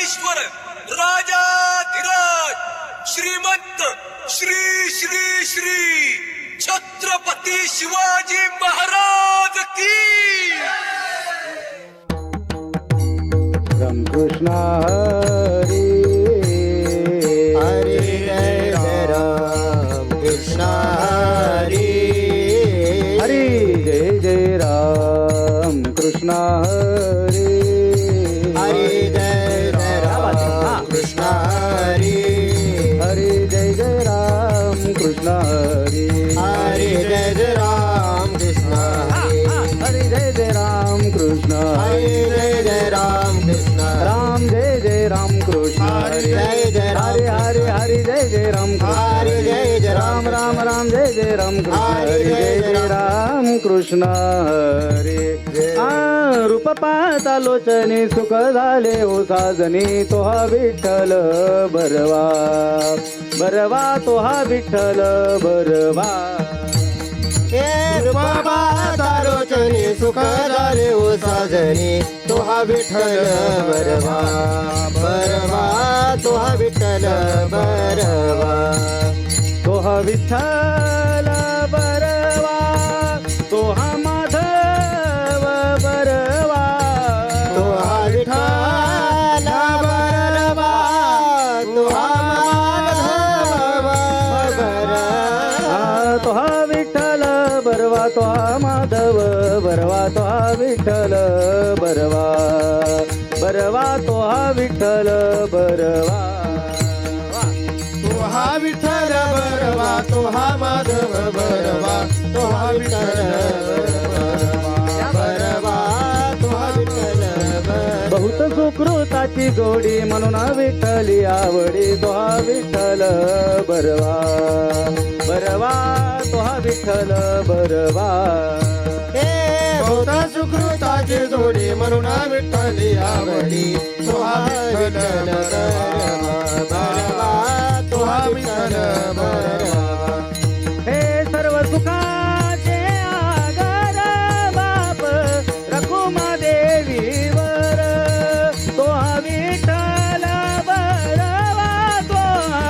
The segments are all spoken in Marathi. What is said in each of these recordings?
राजेश्वर राजाधिराज श्रीमंत श्री श्री श्री छत्रपती शिवाजी महाराज की रामकृष्ण हरी हरे जय राम कृष्ण हरी हरी जय जय राम कृष्ण हरी हरे जय राम कृष्ण हरी हरी जय जय राम कृष्ण हरी हरे जय राम कृष्ण हरी हरी जय जय राम कृष्ण हरे जय राम कृष्ण राम जय जय राम कृष्ण हरे जय राम हरे हरे हरे जय जय राम हरे जय जय राम राम राम जय जय राम कृष्ण हरे हरे जय जय जय राम कृष्ण हरे रूप पाहता लोचनी सुख झाले ओ साजनी तो हा विठ्ठल बरवा बरवा तो हा विठ्ठल बरवा हे बाबा तारोचनी सुख झाले ओ साजनी तो हा विठ्ठल बरवा बरवा तो हा विठ्ठल बरवा तो हा विठ्ठल बरवा तो हा माधव बरवा तो हा विठ्ठल बरवा तो हा माधव बरवा तो हा विठ्ठल बरवा तो हा माधव बरवा तो हा विठ्ठल बरवा बरवा तो हा विठ्ठल बरवा तो हा विठ्ठल बरवा तो हा माधव बरवा तो हा विठ्ठल बरवा तो हा विठ्ठल बरवा बहुत सुकृताची जोडी म्हणून विठ्ठली आवडी तो हा विठ्ठल बरवा बरवा तो हा विठ्ठल बरवा हे बहुत सुकृताची जोडी म्हणून विठ्ठली आवडी तो हा विठ्ठल बरवा तो हा विठ्ठल बरवा हे सर्व सुखाचे आगर बाप रखुमा देवीवर तो हा विठ्ठल बरवा तो हा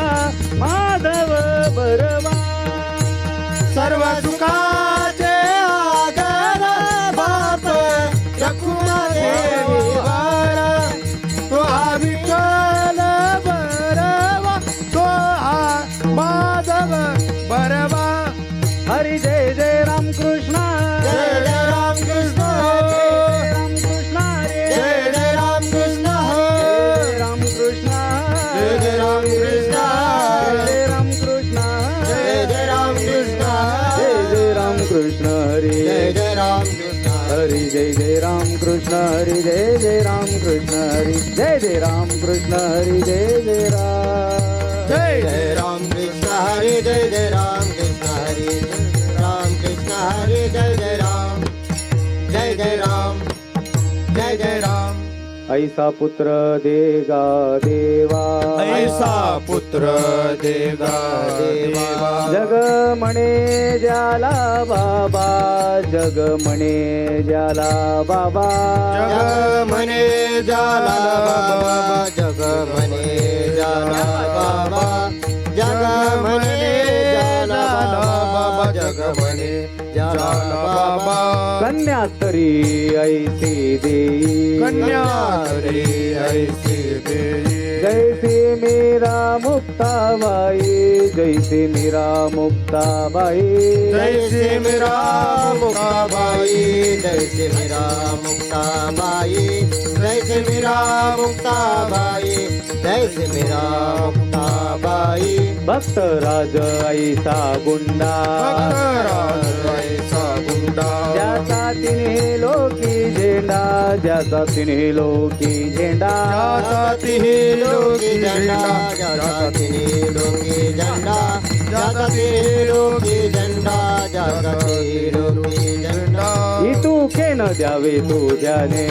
माधव बरवा सर्व सुखाचे आगर बाप रखुमा देवीवर तो हा विठ्ठल बरवा तो हा माधव बरवा हरी जय जय राम कृष्ण जय जय राम कृष्ण राम कृष्ण हरे जय जय राम कृष्ण राम कृष्ण जय जय राम कृष्ण जय राम कृष्ण जय जय राम कृष्ण जय जय राम कृष्ण हरी जय जय राम कृष्ण हरी जय जय राम कृष्ण हरी जय जय राम कृष्ण हरी जय जय राम कृष्ण हरी जय जय राम जय जय राम कृष्ण हरे जय जय राम कृष्ण हरे राम कृष्ण हरे जय जय राम जय जय राम जय जय राम ऐसा पुत्र देगा देवा ऐसा पुत्र देगा देवा जग म्हणे ज्याला बाबा जग म्हणे ज्याला बाबा जग म्हणे जाला बाबा जग म्हणे जाला बाबा जग म्हणे जाला बाबा जग म्हणे जाला बाबा कन्या तरी ऐसी देई कन्या रे ऐसी देई जैसे मीरा मुक्ताबाई जैसे मीरा मुक्ताबाई जैसे मेरा मुक्ताबाई जैसे मेरा मुक्ताबाई जैसे मेरा मुक्ताबाई जैसे मेरा मुक्ताबाई भक्त राज ऐसा गुंडा ऐसा गुंडा ज्याचा तिन्ही लोकी झेंडा ज्याचा तिन्ही लोकी झेंडा जाती लोकी झंडा जाती लोकी झंडा जाती लोकी झंडा जाती लोकी झंडा इतू के न द्यावे तुझ्याने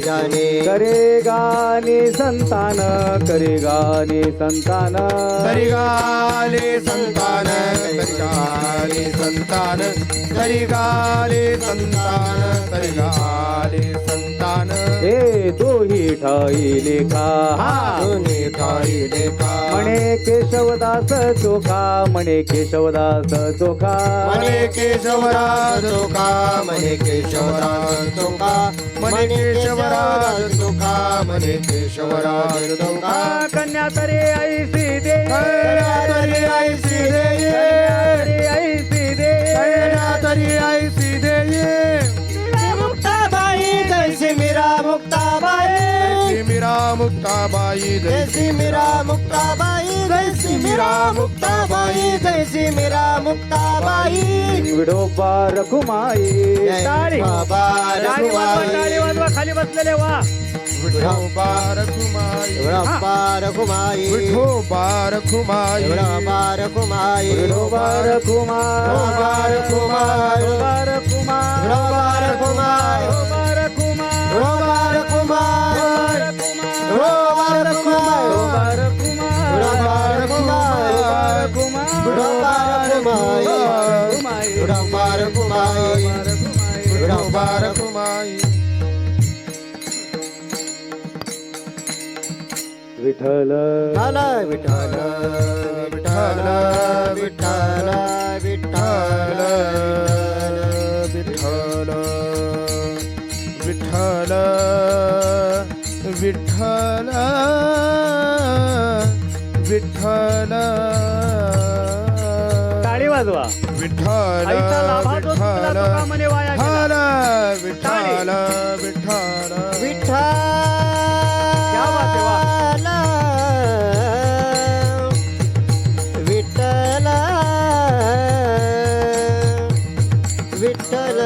जाने करे गाने संतान करे गाने संतान करिगाले संतान करिगाले संतान करिगाले संतान करिगाले संतान हे दोही ठाई लेखा दोन्ही ठाई लेखा म्हणे केशवदास चोखा म्हणे केशवदास चोखा म्हणे केशवराज चोखा म्हणे केशवराज चोखा म्हणे केशवराज चोखा म्हणे केशवराज चोखा कन्या तरी ऐसी दे तरी ऐसी दे ऐसी दे तरी ऐसी दे मुक्ताबाई जैसी मीरा मुक्ताबाई मीरा मुक्ताबाई जैसी मीरा मुक्ताबाई जैसी मीरा मुक्ताबाई जैसी मीरा मुक्ताबाई विडोबा रखुमाई टाळी टाळी वाजवा खाली बसलेले वा विठोबा रखुमाई विठोबा रखुमाई विठोबा रखुमाई विठोबा रखुमाई विडोबा रखुमाई विठोबा रखुमाई विडोबा रखुमाई विठोबा रखुमाई विडोबा रखुमाई विठोबा रखुमाई विठोबा रखुमाई विडोबा रखुमाई विठोबा रखुमाई विठोबा रखुमाई विठोबा रखुमाई विठ्ठल विठ्ठल विठ्ठल विठ्ठल विठ्ठल विठ्ठल विठ्ठल विठ्ठल विठ्ठल टाळी वाजवा विठ्ठल आईचा लाभा जो चुकला तो का म्हणे वाया गेला. विठ्ठल विठ्ठल विठ्ठल क्या बात आहे, वा. विठ्ठल विठ्ठल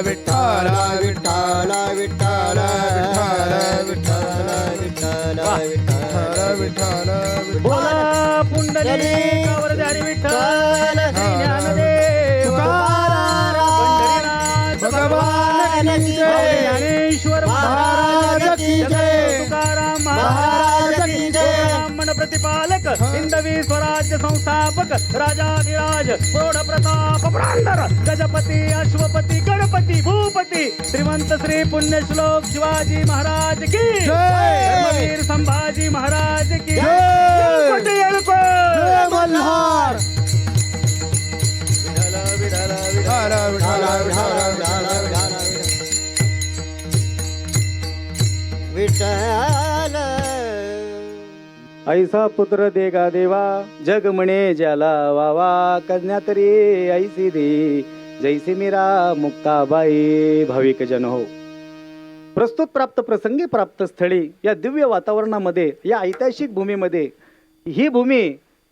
विठ्ठल विठ्ठल विठ्ठल विठ्ठल विठ्ठल विठ्ठल विठ्ठल विठ्ठल बोला पुंडलिकावर धारी विठ्ठल श्री ज्ञानदेव पंढरीनाथ भगवान की जय. ज्ञानेश्वर महाराज की जय. तुकाराम महाराज की जय. ब्राह्मण प्रतिपालक हिंदवी स्वराज्य संस्थापक राजाधिराज प्रौढ प्रताप पुरंदर गजपती अश्वपती गणपती भूपती श्रीमंत श्री पुण्यश्लोक शिवाजी महाराज की धर्मवीर संभाजी महाराज की येळकोट, येळकोट. जय मल्हार विठ्ठल विठ्ठल विठ्ठल ऐसा पुत्र देगा देवा जग म्हणे ज्याला वावा कन्या तरी ऐसी दे जैसी मीरा मुक्ताबाई. भाविक जन हो, प्रस्तुत प्राप्त प्रसंगी प्राप्त स्थळी या दिव्य वातावरणामध्ये या ऐतिहासिक भूमीमध्ये ही भूमी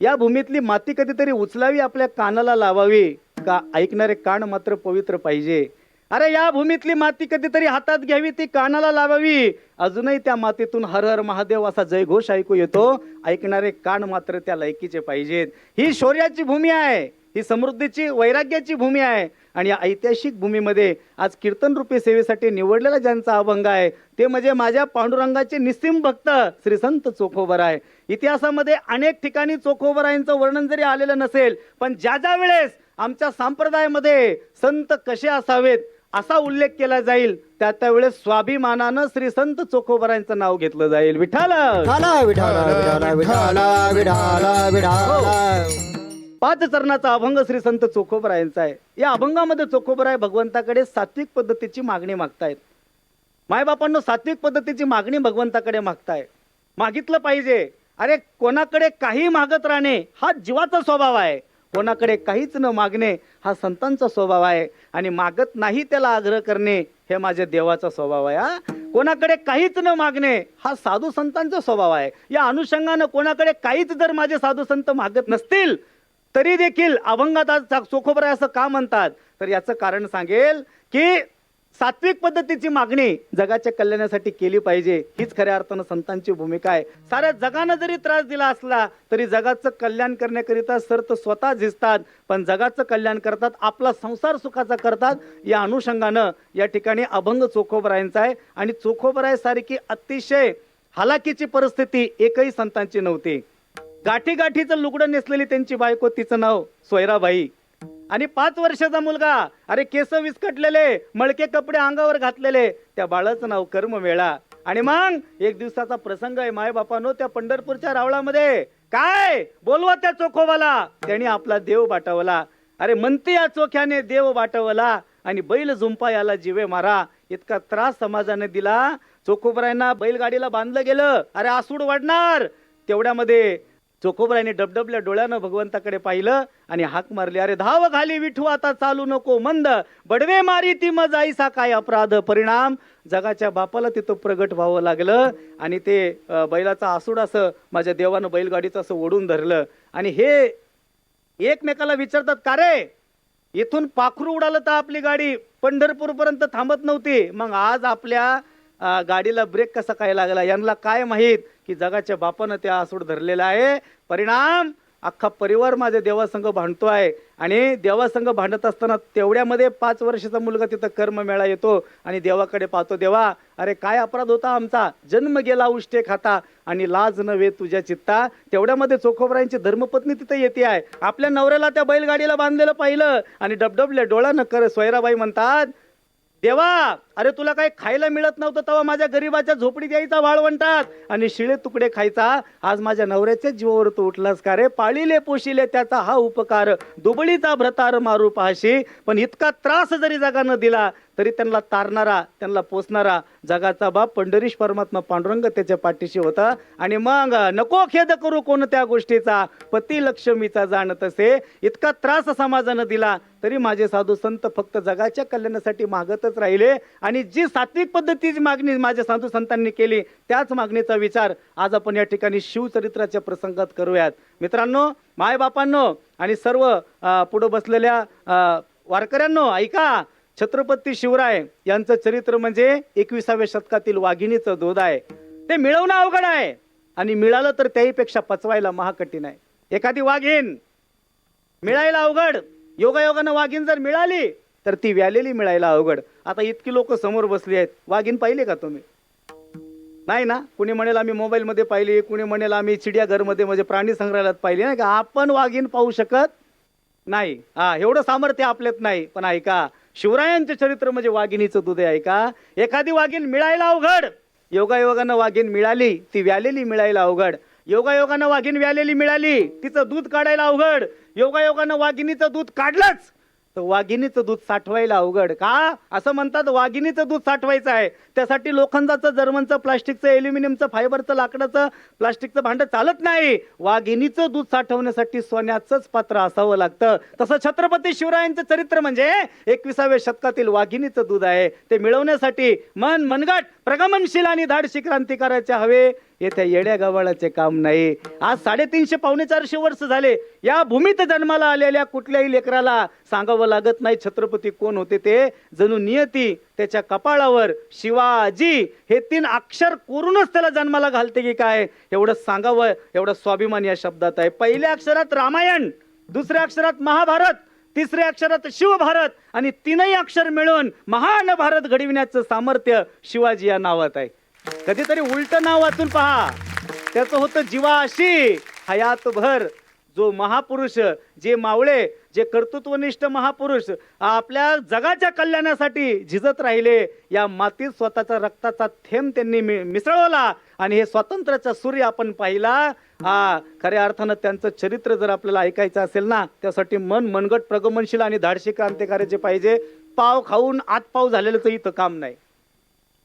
या भूमीतली माती कधीतरी उचलावी आपल्या कानाला लावावी का ऐकणारे कान मात्र पवित्र पाहिजे. अरे या भूमीतली माती कधीतरी हातात घ्यावी ती कानाला लावावी. अजूनही त्या मातीतून हर हर महादेव असा जयघोष ऐकू येतो. ऐकणारे कान मात्र त्या लायकीचे पाहिजेत. ही शौर्याची भूमी आहे, ही समृद्धीची वैराग्याची भूमी आहे. आणि या ऐतिहासिक भूमीमध्ये आज कीर्तन रूपी सेवेसाठी निवडलेला ज्यांचा अभंग आहे ते म्हणजे माझ्या पांडुरंगाचे निस्सिम भक्त श्री संत चोखोबराय. इतिहासामध्ये अनेक ठिकाणी चोखोबरायांचं वर्णन जरी आलेलं नसेल पण ज्या ज्या वेळेस आमच्या संप्रदायामध्ये संत कसे असावेत असा उल्लेख केला जाईल त्या त्यावेळेस स्वाभिमानानं श्री संत चोखोबरायांचं नाव घेतलं जाईल. विठ्ठल पाच चरणाचा अभंग श्री संत चोखोबरायांचा आहे. या अभंगामध्ये चोखोबराय भगवंताकडे सात्विक पद्धतीची मागणी मागतायत. मायबापांनो, सात्विक पद्धतीची मागणी भगवंताकडे मागताय. मागितलं पाहिजे. अरे कोणाकडे काही मागत राहणे हा जीवाचा स्वभाव आहे. कोणाकडे काहीच न मागणे हा संतांचा स्वभाव आहे. आणि मागत नाही त्याला आग्रह करणे हे माझ्या देवाचा स्वभाव आहे. कोणाकडे काहीच न मागणे हा साधू संतांचा स्वभाव आहे. या अनुषंगानं कोणाकडे काहीच जर माझे साधू संत मागत नसतील तरी देखील अभंगात आज चोखोबराय असं का म्हणतात तर याचं कारण सांगेल की सात्विक पद्धतीची मागणी जगाच्या कल्याणासाठी केली पाहिजे. हीच खऱ्या अर्थानं संतांची भूमिका आहे. साऱ्या जगानं जरी त्रास दिला असला तरी जगाचं कल्याण करण्याकरिता सर्त स्वतः झिजतात पण जगाचं कल्याण करतात, आपला संसार सुखाचा करतात. या अनुषंगानं या ठिकाणी अभंग चोखोबरायांचा आहे. आणि चोखोबराय सारखी अतिशय हालाकीची परिस्थिती एकही संतांची नव्हती. गाठी गाठीचं लुगडं नेसलेली त्यांची बायको, तिचं नाव सोयराबाई. आणि 5 वर्षाचा मुलगा, अरे केस विस्कटलेले, मळके कपडे अंगावर घातलेले, त्या बाळाचं नाव कर्मवेळा. आणि मग एक दिवसाचा प्रसंग आहे माय बापानो, त्या पंढरपूरच्या रावळामध्ये काय बोलवा त्या चोखोबाला, त्यांनी आपला देव बाटवला. अरे म्हणते या चोख्याने देव बाटवला, आणि बैल झुंपा याला जीवे मारा. इतका त्रास समाजाने दिला. चोखोबरायांना बैलगाडीला बांधलं गेलं. अरे आसूड वाढणार. तेवढ्यामध्ये चोखोबरायांनी डबडबल्या डोळ्यानं भगवंताकडे पाहिलं आणि हाक मारली, अरे धाव घाली विठू आता चालू नको मंद, बडवे मारी ती मग जाईसा काय अपराध. परिणाम जगाच्या बापाला तिथं प्रगट व्हावं लागलं. आणि ते बैलाचा आसूड असं माझ्या देवानं बैलगाडीचं असं ओढून धरलं. आणि हे एकमेकाला विचारतात, का रे इथून पाखरू उडालं तर आपली गाडी पंढरपूर पर्यंत थांबत नव्हती, मग आज आपल्या गाडीला ब्रेक कसा काय लागला. यांना काय माहित की जगाच्या बापानं त्या आसूड धरलेला आहे. परिणाम अख्खा परिवार माझ्या देवासंग भांडतो आहे. आणि देवासंग भांडत असताना तेवढ्यामध्ये 5 वर्षाचा मुलगा तिथं कर्ममेळा येतो आणि देवाकडे पाहतो, देवा अरे काय अपराध होता आमचा, जन्म गेला उष्टे खाता आणि लाज नव्हे तुझ्या चित्ता. तेवढ्यामध्ये चोखोबरायांची धर्मपत्नी तिथे येते आहे. आपल्या नवऱ्याला त्या बैलगाडीला बांधलेलं पाहिलं आणि डबडबल्या डोळ्यानं सोयराबाई म्हणतात, देवा अरे तुला काही खायला मिळत नव्हतं तेव्हा माझ्या गरीबाच्या झोपडीत यायचा वाळवंटात आणि शिळे तुकडे खायचा. आज माझ्या नवऱ्याच्या जीवावर तू उठलास का रे. पाळीले पोशिले त्याचा हा उपकार, दुबळीचा भ्रतार मारू पाहशी. पण इतका त्रास जरी जगानं दिला तरी त्यांना तारणारा, त्यांना पोसणारा जगाचा बाप पंढरीश परमात्मा पांडुरंग त्याच्या पाठीशी होता. आणि मग नको खेद करू कोणत्या गोष्टीचा, पती लक्ष्मीचा जाणत असे. इतका त्रास समाजानं दिला तरी माझे साधू संत फक्त जगाच्या कल्याणासाठी मागतच राहिले. आणि जी सात्विक पद्धतीची मागणी माझ्या साधू संतांनी केली त्याच मागणीचा विचार आज आपण या ठिकाणी शिवचरित्राच्या प्रसंगात करूयात. मित्रांनो, मायबापांनो आणि सर्व पुढे बसलेल्या वारकऱ्यांनो, ऐका. छत्रपती शिवराय यांचं चरित्र म्हणजे 21व्या शतकातील वाघिणीचं दूध आहे. ते मिळवणं अवघड आहे आणि मिळालं तर त्याहीपेक्षा पचवायला महाकठीण आहे. एखादी वाघीण मिळायला अवघड, योगायोगानं वाघीण जर मिळाली तर ती व्यालेली मिळायला अवघड. आता इतकी लोक समोर बसली आहेत, वाघीण पाहिली का तुम्ही? नाही ना. कुणी म्हणेल आम्ही मोबाईल मध्ये पाहिली, कुणी म्हणेल आम्ही चिडियाघरमध्ये म्हणजे प्राणी संग्रहालयात पाहिली. नाही का, आपण वाघीण पाहू शकत नाही. एवढं सामर्थ्य आपल्यात नाही. पण ऐका, शिवरायांचे चरित्र म्हणजे वाघिणीचं दूध आहे. ऐका, एखादी वाघीण मिळायला अवघड, योगायोगानं वाघीण मिळाली ती व्यालेली मिळायला अवघड. योगायोगानं वाघीण व्यालेली मिळाली, तिचं दूध काढायला अवघड. योगायोगानं वाघिणीचं दूध काढलंच तर वाघिणीचं दूध साठवायला अवघड. का असं म्हणतात? वाघिणीचं दूध साठवायचं आहे त्यासाठी लोखंडाचं, जर्मनचं, प्लास्टिकचं, एल्युमिनियमचं, फायबरचं, लाकडाचं, प्लास्टिकचं भांडं चालत नाही. वाघिणीचं दूध साठवण्यासाठी सोन्याचंच पात्र असावं लागतं. तसं छत्रपती शिवरायांचं चरित्र म्हणजे 21व्या शतकातील वाघिणीचं दूध आहे. ते मिळवण्यासाठी मनगट, प्रगमनशील आणि धाडसी क्रांतिकाराचे हवे. येत्या येड्या गवाळाचे काम नाही. आज 350 पावणे 400 वर्ष झाले या भूमीत जन्माला आलेल्या कुठल्याही लेकराला सांगावं लागत नाही छत्रपती कोण होते ते. जणू नियती त्याच्या कपाळावर शिवाजी हे 3 अक्षर कोरूनच त्याला जन्माला घालते की काय एवढं सांगावं, एवढं स्वाभिमान या शब्दात आहे. पहिल्या अक्षरात रामायण, दुसऱ्या अक्षरात महाभारत, तिसऱ्या अक्षरात शिवभारत आणि 3ही अक्षर मिळून महान भारत घडविण्याचं सामर्थ्य शिवाजी या नावात आहे. कधीतरी उलट नाव वाचून पहा, त्याचं होतं जीवाशी हयातभर. जो महापुरुष, जे मावळे, जे कर्तृत्वनिष्ठ महापुरुष आपल्या जगाच्या कल्याणासाठी झिजत राहिले, या मातीत स्वतःचा रक्ताचा थेंब त्यांनी मिसळवला आणि हे स्वातंत्र्याचा सूर्य आपण पाहिला. खऱ्या अर्थानं त्यांचं चरित्र जर आपल्याला ऐकायचं असेल ना, त्यासाठी मनगट, प्रगमनशील आणि धाडसी क्रांतिकाराचे पाहिजे. पाव खाऊन आतपाव झालेलं इथं काम नाही.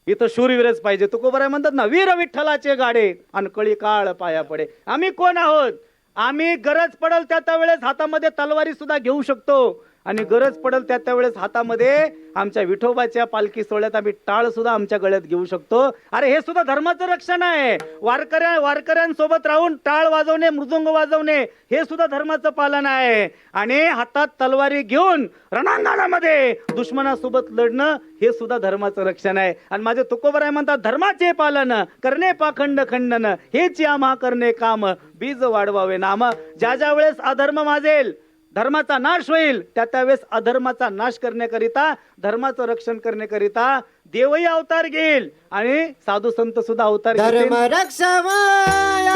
इथं शूरवीरच पाहिजे. तुकोबराय म्हणतात ना, वीर विठ्ठलाचे गाडे आणि कळी काळ पाया पडे. आम्ही कोण आहोत? आम्ही गरज पडल त्या वेळेस हातामध्ये तलवारी सुद्धा घेऊ शकतो आणि गरज पडल त्या वेळेस हातामध्ये आमच्या विठोबाच्या पालखी सोहळ्यात आम्ही टाळ सुद्धा आमच्या गळ्यात घेऊ शकतो. अरे हे सुद्धा धर्माचं रक्षण आहे. वारकऱ्यांसोबत राहून टाळ वाजवणे, मृदुंग वाजवणे हे सुद्धा धर्माचं पालन आहे. आणि हातात तलवारी घेऊन रणांगणामध्ये दुश्मनासोबत लढणं हे सुद्धा धर्माचं रक्षण आहे. आणि माझे तुकोबराय म्हणतात, धर्माचे पालन करणे पाखंड खंडन, हेच आम्हा करणे काम, बीज वाढवावे नाम. ज्या वेळेस अधर्म माजेल, धर्माचा नाश होईल, त्यावेळेस अधर्माचा नाश करण्याकरिता, धर्माचं रक्षण करण्याकरिता देवही अवतार घेईल आणि साधू संत सुद्धा अवतार धर्म घेतील. रक्षमाया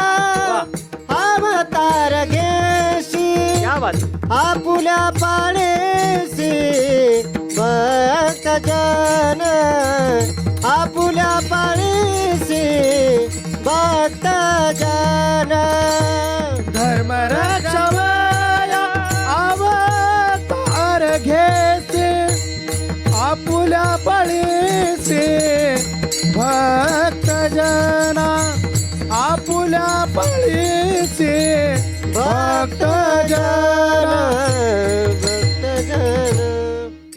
अवतार घेशी क्या बात. आपुल्या पाण्याशी भक्त जन आपुल्या पाण्याशी भक्त जन धर्म रक्षमाया अवतार घेसे आपुल्या पळीसे भक्त जना आपुल्या पळीसे भक्त जना भक्त जन.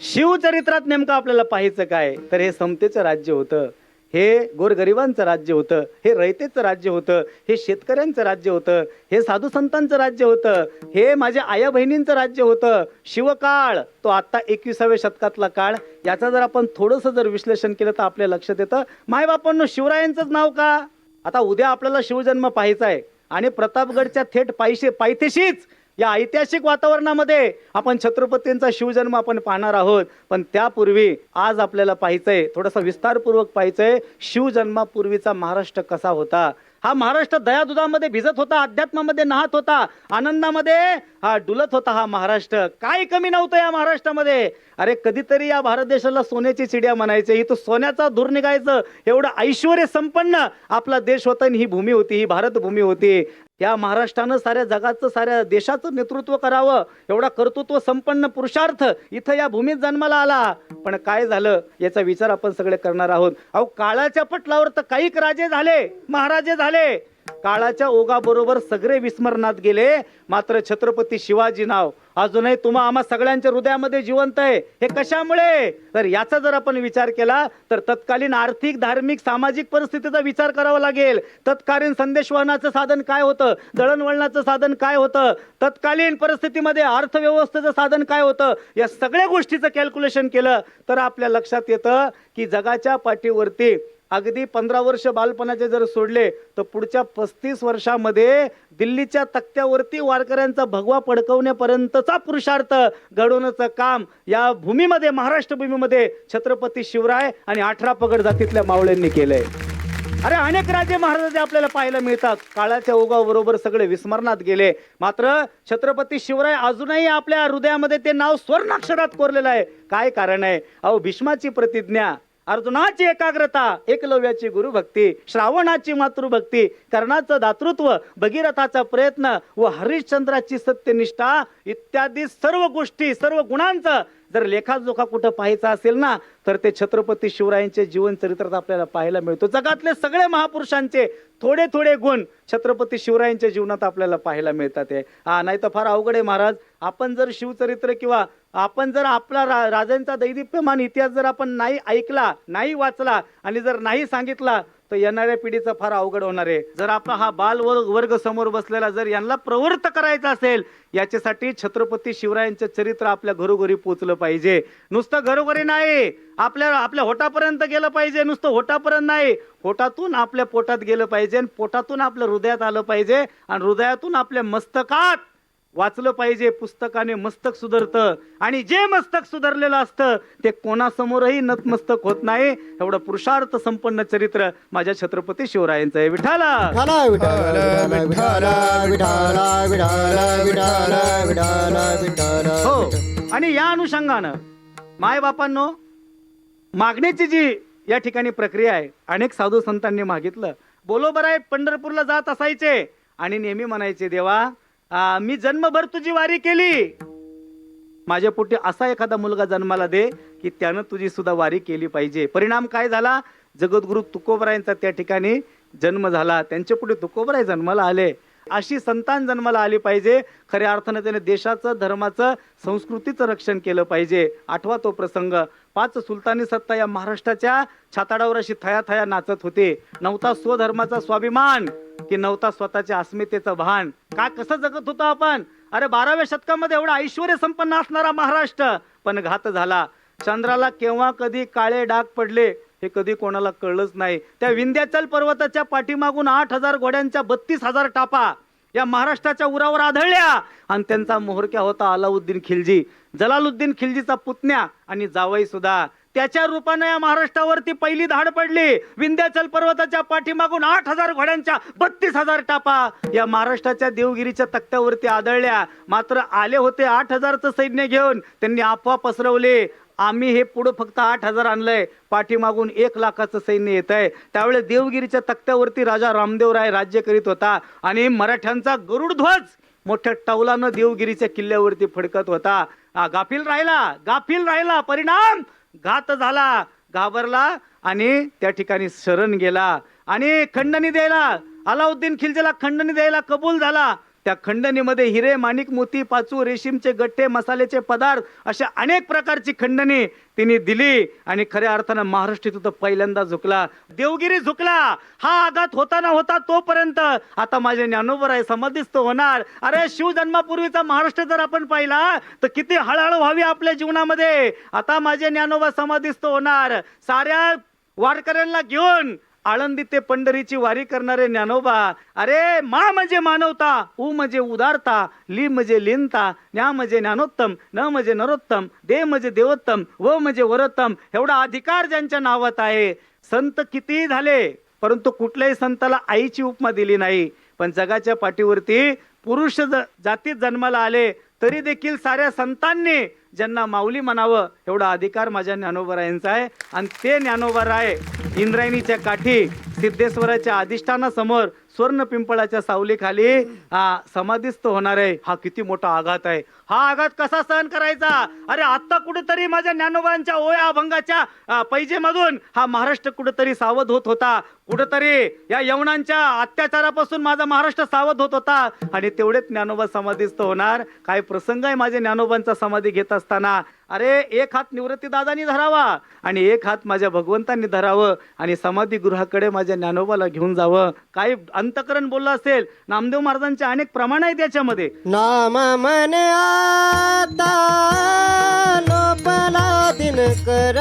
शिवचरित्रात नेमकं आपल्याला पाहायचं काय, तर हे समतेचं राज्य होतं, हे गोरगरिबांचं राज्य होतं, हे रयतेचं राज्य होतं, हे शेतकऱ्यांचं राज्य होतं, हे साधू संतांचं राज्य होतं, हे माझ्या आया बहिणींचं राज्य होतं. शिवकाळ तो आता 21व्या शतकातला काळ. याचा जर आपण थोडंसं जर विश्लेषण केलं तर आपल्या लक्षात येतं, मायबापांनो शिवरायांचंच नाव का. आता उद्या आपल्याला शिवजन्म पाहायचा आहे आणि प्रतापगडच्या थेट पायथ्याशीच या ऐतिहासिक वातावरणामध्ये आपण छत्रपतींचा शिवजन्म आपण पाहणार आहोत. पण त्यापूर्वी आज आपल्याला पाहायचंय, थोडासा विस्तारपूर्वक पाहायचंय, शिवजन्मापूर्वीचा महाराष्ट्र कसा होता. हा महाराष्ट्र दयादुधामध्ये भिजत होता, अध्यात्मामध्ये नाहत होता, आनंदामध्ये हा डुलत होता. हा महाराष्ट्र काय कमी नव्हतं या महाराष्ट्रामध्ये. अरे कधीतरी या भारत देशाला सोन्याची चिडिया म्हणायचे, इथं सोन्याचा धूर निघायचं, एवढं ऐश्वर्य संपन्न आपला देश होता आणि ही भूमी होती, ही भारत भूमी होती. या महाराष्ट्रानं साऱ्या जगाचं, साऱ्या देशाचं नेतृत्व करावं, एवढा कर्तृत्व संपन्न पुरुषार्थ इथं या भूमीत जन्माला आला. पण काय झालं याचा विचार आपण सगळे करणार आहोत. अहो काळाच्या पटलावर तर काही राजे झाले, महाराजे झाले, काळाच्या ओघाबरोबर सगळे विस्मरणात गेले, मात्र छत्रपती शिवाजी नाव अजूनही आम्हा सगळ्यांच्या हृदयामध्ये जिवंत आहे. हे कशामुळे, तर याचा जर आपण विचार केला तर तत्कालीन आर्थिक, धार्मिक, सामाजिक परिस्थितीचा विचार करावा लागेल. तत्कालीन संदेशवहनाचं साधन काय होतं, दळणवळणाचं साधन काय होतं, तत्कालीन परिस्थितीमध्ये अर्थव्यवस्थेचं साधन काय होतं, या सगळ्या गोष्टीचं कॅल्क्युलेशन केलं तर आपल्या लक्षात येतं की जगाच्या पाठीवरती अगदी 15 वर्ष बालपणाचे जर सोडले तर पुढच्या 35 वर्षामध्ये दिल्लीच्या तख्त्यावरती वारकऱ्यांचा भगवा पडकवण्यापर्यंतचा पुरुषार्थ घडवण्याचं काम या भूमीमध्ये, महाराष्ट्र भूमीमध्ये छत्रपती शिवराय आणि 18 पगड जातीतल्या मावळ्यांनी केलंय. अरे अनेक राजे महाराजे आपल्याला पाहायला मिळतात, काळाच्या ओघाबरोबर सगळे विस्मरणात गेले, मात्र छत्रपती शिवराय अजूनही आपल्या हृदयामध्ये ते नाव स्वर्णाक्षरात कोरलेलं आहे. काय कारण आहे. अहो भीष्माची प्रतिज्ञा, अर्जुनाची एकाग्रता, एकलव्याची गुरुभक्ती, श्रावणाची मातृभक्ती, कर्णाचं दातृत्व, भगीरथाचा प्रयत्न व हरिश्चंद्राची सत्यनिष्ठा इत्यादी सर्व गोष्टी, सर्व गुणांचं जर लेखाजोखा कुठं पाहायचा असेल ना तर ते छत्रपती शिवरायांचे जीवन चरित्रात आपल्याला पाहायला मिळतो. जगातले सगळे महापुरुषांचे थोडे थोडे गुण छत्रपती शिवरायांच्या जीवनात आपल्याला पाहायला मिळतात. नाही तर फार अवघड आहे महाराज. आपण जर शिवचरित्र किंवा आपण जर आपला राजांचा दैदिप्यमान इतिहास जर आपण नाही ऐकला, नाही वाचला आणि जर नाही सांगितला तर येणाऱ्या पिढीचं फार अवघड होणार आहे. जर आपला हा बाल वर्ग समोर बसलेला जर यांना प्रवृत्त करायचं असेल, याच्यासाठी छत्रपती शिवरायांचं चरित्र आपल्या घरोघरी पोहोचलं पाहिजे. नुसतं घरोघरी नाही, आपल्या होटापर्यंत गेलं पाहिजे. नुसतं होटापर्यंत नाही, होटातून आपल्या पोटात गेलं पाहिजे, पोटातून आपल्या हृदयात आलं पाहिजे आणि हृदयातून आपल्या मस्तकात वाचलं पाहिजे. पुस्तकाने मस्तक सुधारतं आणि जे मस्तक सुधारलेलं असतं ते कोणासमोरही नतमस्तक होत नाही. एवढं पुरुषार्थ संपन्न चरित्र माझ्या छत्रपती शिवरायांचं आहे. विठाला हो. आणि या अनुषंगानं माय बापांनो, मागण्याची जी या ठिकाणी प्रक्रिया आहे, अनेक साधू संतांनी मागितलं. बोलोबराय पंढरपूरला जात असायचे आणि नेहमी म्हणायचे, देवा मी जन्मभर तुझी वारी केली, माझ्या पोटी असा एखादा मुलगा जन्माला दे की त्यानं तुझी सुद्धा वारी केली पाहिजे. परिणाम काय झाला, जगद्गुरु तुकोबरायांचा त्या ठिकाणी जन्म झाला, त्यांच्या पुढे तुकोबराय जन्माला आले. अशी संतान जन्माला आली पाहिजे. खऱ्या अर्थाने त्याने देशाचं, धर्माचं, संस्कृतीचं रक्षण केलं पाहिजे. आठवा तो प्रसंग, 5 सुलतानी सत्ता या महाराष्ट्राच्या छाताडावर अशी थया थया नाचत होते. नव्हता स्वधर्माचा स्वाभिमान की नव्हता स्वतःच्या अस्मितेचं भान. का कसं जगत होतो आपण. अरे 12व्या शतकामध्ये एवढा ऐश्वर्य संपन्न असणारा महाराष्ट्र, पण घात झाला. चंद्राला केव्हा कधी काळे डाग पडले हे कधी कोणाला कळलंच नाही. त्या विंध्याचल पर्वताच्या पाठीमागून 8,000 घोड्यांच्या 32,000 टापा या महाराष्ट्राच्या उरावर आढळल्या आणि त्यांचा म्होरक्या होता अलाउद्दीन खिलजी. जलालुद्दीन खिलजीचा पुतण्या आणि जावई सुद्धा. त्याच्या रूपाने या महाराष्ट्रावरती पहिली धाड पडली. विंध्याचल पर्वताच्या पाठीमागून 8,000 घोड्यांच्या 32,000 टापा या महाराष्ट्राच्या देवगिरीच्या तक्त्यावरती आढळल्या. मात्र आले होते 8,000चं सैन्य घेऊन. त्यांनी अफवा पसरवले, आम्ही हे पुढे फक्त 8,000 आणलंय, पाठीमागून 1,00,000चं सैन्य येत आहे. त्यावेळेस देवगिरीच्या तक्त्यावरती राजा रामदेवराय राज्य करीत होता आणि मराठ्यांचा गरुड ध्वज मोठ्या टौलानं देवगिरीच्या किल्ल्यावरती फडकत होता. गाफील राहिला. परिणाम घात झाला. घाबरला आणि त्या ठिकाणी शरण गेला आणि खंडणी द्यायला, अलाउद्दीन खिलजीला खंडणी द्यायला कबूल झाला. त्या खंडणीमध्ये हिरे, माणिक, मोती, पाचू, रेशीमचे गट्टे, मसाल्याचे पदार्थ अशा अनेक प्रकारची खंडणी तिने दिली आणि खऱ्या अर्थानं महाराष्ट्र तिथं पहिल्यांदा झुकला. देवगिरी झुकला. हा आघात होता ना होता तोपर्यंत आता माझे ज्ञानोबा आहे समाधिस्थ होणार. अरे शिवजन्मापूर्वीचा महाराष्ट्र जर आपण पाहिला तर किती हळहळ व्हावी आपल्या जीवनामध्ये. आता माझे ज्ञानोबा समाधिस्थ होणार. साऱ्या वारकऱ्यांना घेऊन आळंदी ते पंढरीची वारी करणारे ज्ञानोबा. अरे मा म्हणजे मानवता, उ म्हणजे उदारता, ली म्हणजे लीनता, ज्ञा म्हणजे ज्ञानोत्तम, न म्हणजे नरोत्तम, दे म्हणजे देवोत्तम, व म्हणजे वरोत्तम. एवढा अधिकार ज्यांच्या नावात आहे. संत किती झाले परंतु कुठल्याही संताला आईची उपमा दिली नाही. पण जगाच्या पाठीवरती पुरुष जातीत जन्माला आले तरी देखील साऱ्या संतांनी ज्यांना माऊली म्हणावं एवढा अधिकार माझ्या ज्ञानोबरायांचा आहे. आणि ते ज्ञानोबराय इंद्रायणीच्या काठी सिद्धेश्वराच्या अधिष्ठानासमोर स्वर्ण पिंपळाच्या सावलीखाली समाधिस्थ होणार आहे. हा किती मोठा आघात आहे. हा आघात कसा सहन करायचा. अरे आता कुठेतरी माझ्या ज्ञानोबांच्या ओया अभंगाच्या पैजेमधून हा महाराष्ट्र कुठेतरी सावध होत होता. कुठेतरी या यवनांच्या अत्याचारापासून माझा महाराष्ट्र सावध होत होता. आणि तेवढेच ज्ञानोबा समाधीस्थ होणार. काय प्रसंग आहे माझ्या ज्ञानोबांचा समाधी घेत असताना. अरे एक हात निवृत्ती दादानी धरावा आणि एक हात माझ्या भगवंतांनी धरावं आणि समाधी गृहाकडे माझ्या ज्ञानोबाला घेऊन जावं. काय अंतकरण बोललं असेल. नामदेव महाराजांचे अनेक प्रमाण आहेत त्याच्यामध्ये. नाम म्हणे आता लोपला दिनकर,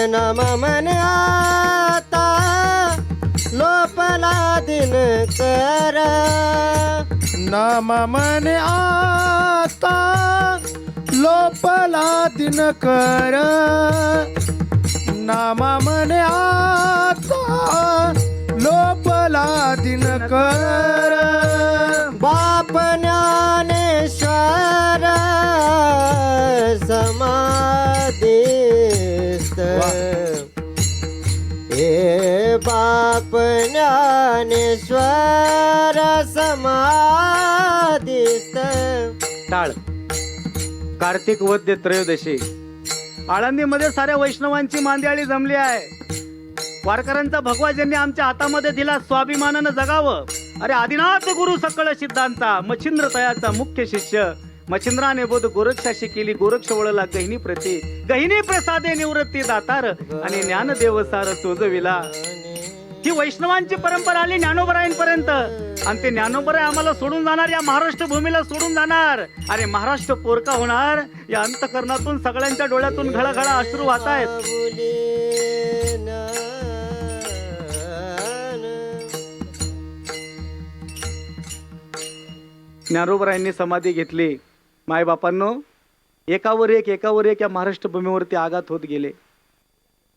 नाम म्हणे आता लोपला दिनकर, नाम म्हणे आता लोपला दिनकर, नाम म्हणे आता लोपला दिनकर. बाप ज्ञानेश्वर समाधीस्थ, हे बाप ज्ञानेश्वर समाधीस्थ. टाळ कार्तिक वद्य त्रयोदशी आळंदीमध्ये साऱ्या वैष्णवांची मांदियाळी जमली आहे. वारकऱ्यांचा भगवा ज्यांनी आमच्या हातामध्ये दिला स्वाभिमानानं जगावं. अरे आदिनाथ गुरु सकळ सिद्धांचा मच्छिंद्र तयाचा मुख्य शिष्य. मच्छिंद्राने बोध गोरक्षाशी केली, गोरक्ष वळला गहिनी प्रती, गहिनी प्रसादे निवृत्ती दातार आणि ज्ञानदेव सार चोजविला. ही वैष्णवांची परंपरा आली ज्ञानोबरायांपर्यंत आणि ते ज्ञानोबराय आम्हाला सोडून जाणार, या महाराष्ट्र भूमीला सोडून जाणार. अरे महाराष्ट्र पोरका होणार. या अंतकरणातून सगळ्यांच्या डोळ्यातून घळघळा अश्रू वाहत आहेत. ज्ञानोबरायांनी समाधी घेतली. मायबापांनो एकावर एक या महाराष्ट्र भूमीवरती आघात होत गेले.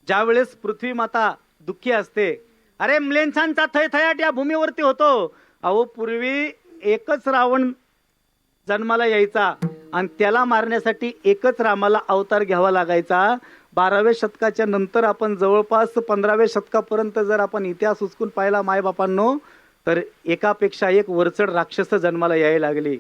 ज्या वेळेस पृथ्वी माता दुःखी असते. अरे म्लेच्छांचा थयथयाट या भूमीवरती होतो. अहो पूर्वी एकच रावण जन्माला यायचा आणि त्याला मारण्यासाठी एकच रामाला अवतार घ्यावा लागायचा. 12व्या शतकाच्या नंतर आपण जवळपास 15व्या शतकापर्यंत जर आपण इतिहास उचकून पाहिला मायबापांनो तर एकापेक्षा एक वरचढ राक्षस जन्माला यायला लागली.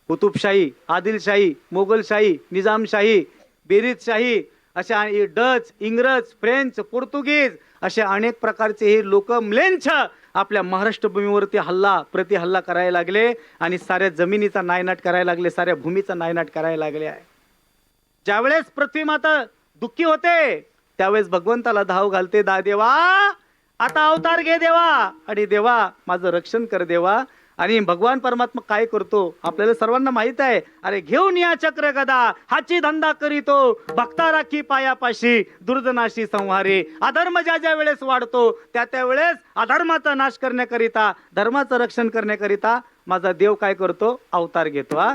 कुतुबशाही, आदिलशाही, मोगलशाही, निजामशाही, बेरीजशाही अशा डच, इंग्रज, फ्रेंच, पोर्तुगीज अशा अनेक प्रकारचे हे लोक म्लेच्छ आपल्या महाराष्ट्र भूमीवरती प्रति हल्ला करायला लागले आणि साऱ्या जमिनीचा नायनाट करायला लागले, साऱ्या भूमीचा नायनाट करायला लागले आहे. ज्यावेळेस पृथ्वी माता दुःखी होते त्यावेळेस भगवंताला धाव घालते, देवा आता अवतार घे देवा आणि देवा माझं रक्षण कर देवा. आणि भगवान परमात्मा काय करतो आपल्याला सर्वांना माहित आहे. अरे घेऊन या चक्र गदा हाची धंदा करीतो, भक्ता राखी पायापाशी दुर्जनाशी संहारी. अधर्म ज्या ज्या वेळेस वाढतो त्या त्या वेळेस अधर्माचा नाश करण्याकरिता, धर्माचं रक्षण करण्याकरिता माझा देव काय करतो, अवतार घेतो. हा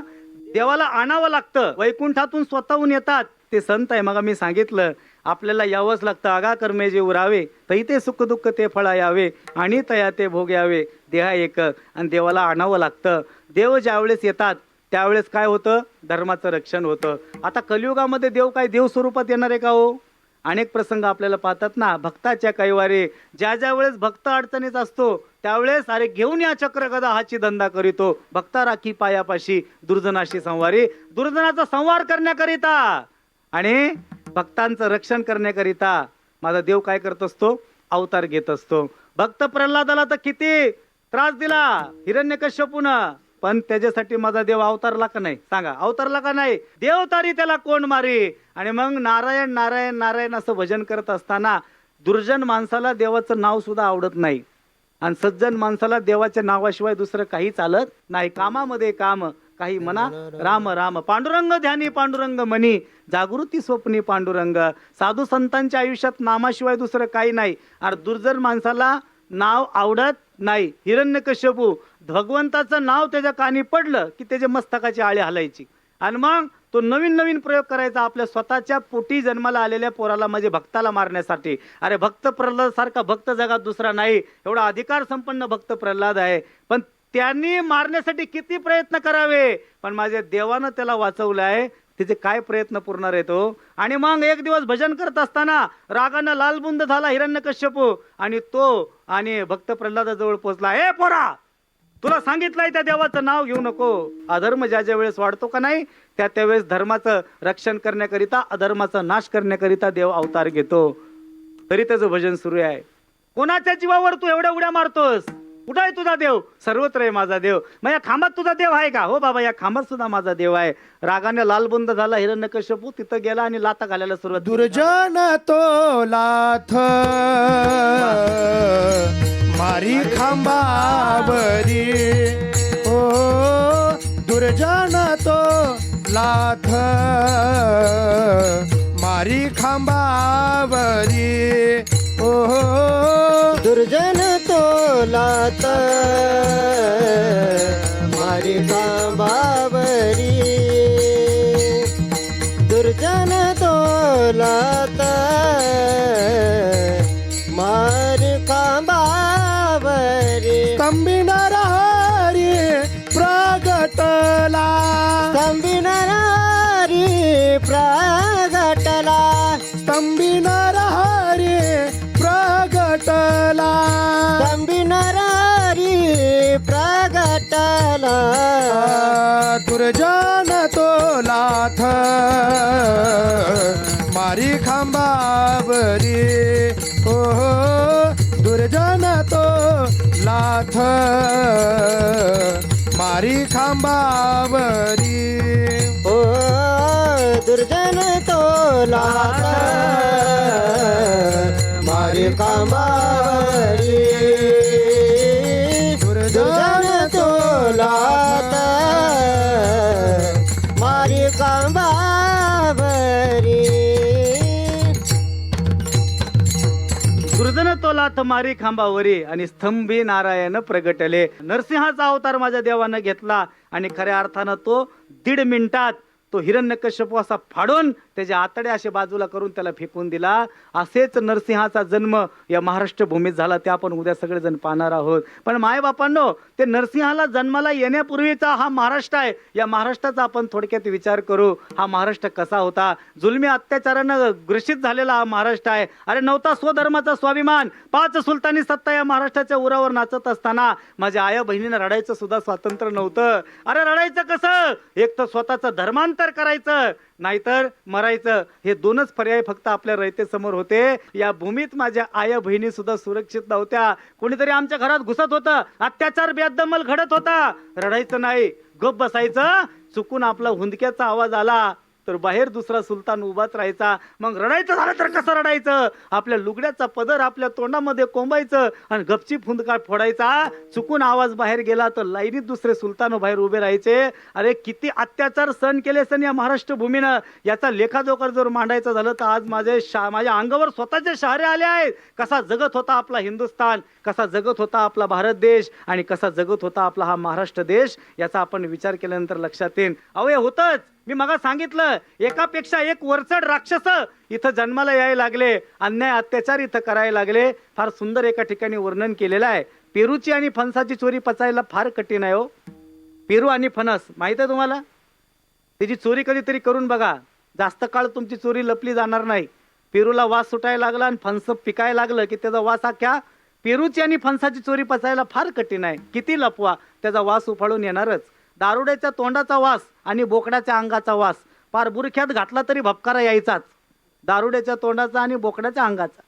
देवाला आणावं लागतं, वैकुंठातून स्वतःहून येतात ते संत आहे. मग मी सांगितलं आपल्याला यावंच लागतं. आगा कर्मे जे उरावे तै ते सुख दुःख ते फळा यावे, आणि तया ते भोग यावे देहा एक. आणि देवाला आणावं लागतं. देव ज्यावेळेस येतात त्यावेळेस काय होतं, धर्माचं रक्षण होतं. आता कलियुगामध्ये देव काय देव स्वरूपात येणार आहे का हो? अनेक प्रसंग आपल्याला पाहतात ना, भक्ताच्या कैवारे. ज्या ज्या वेळेस भक्त अडचणीत असतो त्यावेळेस अरे घेऊन या चक्र गदा हाची धंदा करीतो, भक्ता राखी पायापाशी दुर्जनाशी संवारी. दुर्जनाचा संवार करण्याकरिता आणि भक्तांचं रक्षण करण्याकरिता माझा देव काय करत असतो, अवतार घेत असतो. भक्त प्रल्हादाला तर किती त्रास दिला हिरण्यकश्यपून, पण त्याच्यासाठी माझा देव अवतारला का नाही? सांगा, अवतारला का नाही? देव तारी त्याला कोण मारी. आणि मग नारायण नारायण नारायण असं भजन करत असताना दुर्जन माणसाला देवाचं नाव सुद्धा आवडत नाही, आणि सज्जन माणसाला देवाच्या नावाशिवाय दुसरं काही चालत नाही. कामामध्ये काम काही म्हणा राम राम, पांडुरंग ध्यानी पांडुरंग मनी, जागृती स्वप्नी पांडुरंग. साधू संतांच्या आयुष्यात नामाशिवाय दुसरं काही नाही. आणि दुर्जन माणसाला नाव आवडत नाही. हिरण्यकश्यपू भगवंताचं नाव त्याच्या कानी पडलं की त्याच्या मस्तकाची आळे हलायची, आणि मग तो नवीन नवीन प्रयोग करायचा आपल्या स्वतःच्या पोटी जन्माला आलेल्या पोराला, म्हणजे भक्ताला मारण्यासाठी. अरे भक्त प्रल्हाद सारखा भक्त जगात दुसरा नाही, एवढा अधिकार संपन्न भक्त प्रल्हाद आहे. पण त्यांनी मारण्यासाठी किती प्रयत्न करावे, पण माझ्या देवानं त्याला वाचवलं आहे. तिचे काय प्रयत्न पुरणार आहे तो. आणि मग एक दिवस भजन करत असताना रागानं लालबुंद झाला हिरण्यकश्यपू, आणि तो आणि भक्त प्रल्हादाजवळ पोहोचला. ए पोरा, तुला सांगितलंय त्या देवाचं नाव घेऊ नको. अधर्म ज्या ज्या वेळेस वाढतो का नाही त्या त्यावेळेस धर्माचं रक्षण करण्याकरिता, अधर्माचा नाश करण्याकरिता देव अवतार घेतो. तरी त्याचं भजन सुरू आहे. कोणाच्या जीवावर तू एवढ्या उड्या मारतोस? कुठं आहे तुझा देव? सर्वत्र आहे माझा देव. मग या खांबात तुझा देव आहे का? हो बाबा, या खांबात सुद्धा माझा देव आहे. रागाने लालबुंद झाला हिरण्यकश्यपू, तिथं गेला आणि लाथा घालायला सुरुवात केली. दुर्जन तो लाथ मारी खांबावरी, ओ दुर्जन तो लाथ मारी खांबावरी, ओ दुर्जन तोलात मारी खांबावरी, दुर्जन तोलात मारी खांबावरी. स्तंभिणार हरी प्रगटला, स्तंभिणार हरी प्रगटला, स्तंभिणार हरी प्रगटला, स्तंभिणार हरी प्रगटला. दुर्जन तो लाथ मारी खांबावरी, ओ दुर्जन तो लाथ मारी खांबावरी, ओ दुर्जन तोलात मारी खांबावरी, दुर्जन तोलात मारी खांबावरी. दुर्जन तो लाथ मारी खांबावरी, आणि स्तंभी नारायण प्रगटले. नरसिंहाचा अवतार माझ्या देवानं घेतला, आणि खऱ्या अर्थानं तो 1.5 मिनिटात तो हिरण्यकश्यपू असा फाडून त्याच्या आतड्या असे बाजूला करून त्याला फेकून दिला. असेच नरसिंहाचा जन्म या महाराष्ट्र भूमीत झाला, ते आपण उद्या सगळेजण पाहणार आहोत. पण मायबापांनो, ते नरसिंहाला जन्माला येण्यापूर्वीचा हा महाराष्ट्र आहे. या महाराष्ट्राचा आपण थोडक्यात विचार करू. हा महाराष्ट्र कसा होता? जुलमी अत्याचारानं ग्रसित झालेला हा महाराष्ट्र आहे. अरे नव्हता स्वधर्माचा स्वाभिमान, 5 सुलतानी सत्ता या महाराष्ट्राच्या उरावर नाचत असताना माझ्या आया बहिणीनं रडायचं सुद्धा स्वातंत्र्य नव्हतं. अरे रडायचं कसं? एक तर स्वतःचं धर्मांतर करायचं, नाहीतर मरायचं. हे 2च पर्याय फक्त आपल्या रयतेसमोर होते. या भूमीत माझ्या आया बहिणी सुद्धा सुरक्षित नव्हत्या. कोणीतरी आमच्या घरात घुसत होतं, अत्याचार बेदमल घडत होता. रडायचं नाही, गप बसायचं. चुकून आपला हुंदक्याचा आवाज आला तर बाहेर दुसरा सुलतान उभाच राहायचा. मग रडायचं झालं तर कसं रडायचं? आपल्या लुगड्याचा पदर आपल्या तोंडामध्ये कोंबायचं आणि गपचीप फुंदका फोडायचा. चुकून आवाज बाहेर गेला तर लाईनीत दुसरे सुलतान बाहेर उभे राहायचे. अरे किती अत्याचार सहन केले सण या महाराष्ट्र भूमीनं, याचा लेखाजोखा जर मांडायचं झालं तर आज माझ्या अंगावर स्वतःचे शहारे आले आहेत. कसा जगत होता आपला हिंदुस्थान, कसा जगत होता आपला भारत देश आणि कसा जगत होता आपला हा महाराष्ट्र देश, याचा आपण विचार केल्यानंतर लक्षात येईल. अहो हे होतच, मी मगा सांगितलं, एकापेक्षा एक वरचढ राक्षस इथं जन्माला यायला लागले, अन्याय अत्याचार इथं करायला लागले. फार सुंदर एका ठिकाणी वर्णन केलेलं आहे. पेरूची आणि फणसाची चोरी पचायला फार कठीण आहे हो. पेरू आणि फणस माहित आहे तुम्हाला, त्याची चोरी कधीतरी करून बघा, जास्त काळ तुमची चोरी लपली जाणार नाही. पेरूला वास सुटायला लागला आणि फणस पिकायला लागलं की त्याचा वास अख्ख्या पेरूची आणि फणसाची चोरी पचायला फार कठीण आहे. किती लपवा त्याचा वास उफाळून येणारच. दारुड्याच्या तोंडाचा वास आणि बोकड्याच्या अंगाचा वास फार बुरख्यात घातला तरी भपकारा यायचाच. दारुड्याच्या तोंडाचा आणि बोकड्याच्या अंगाचा.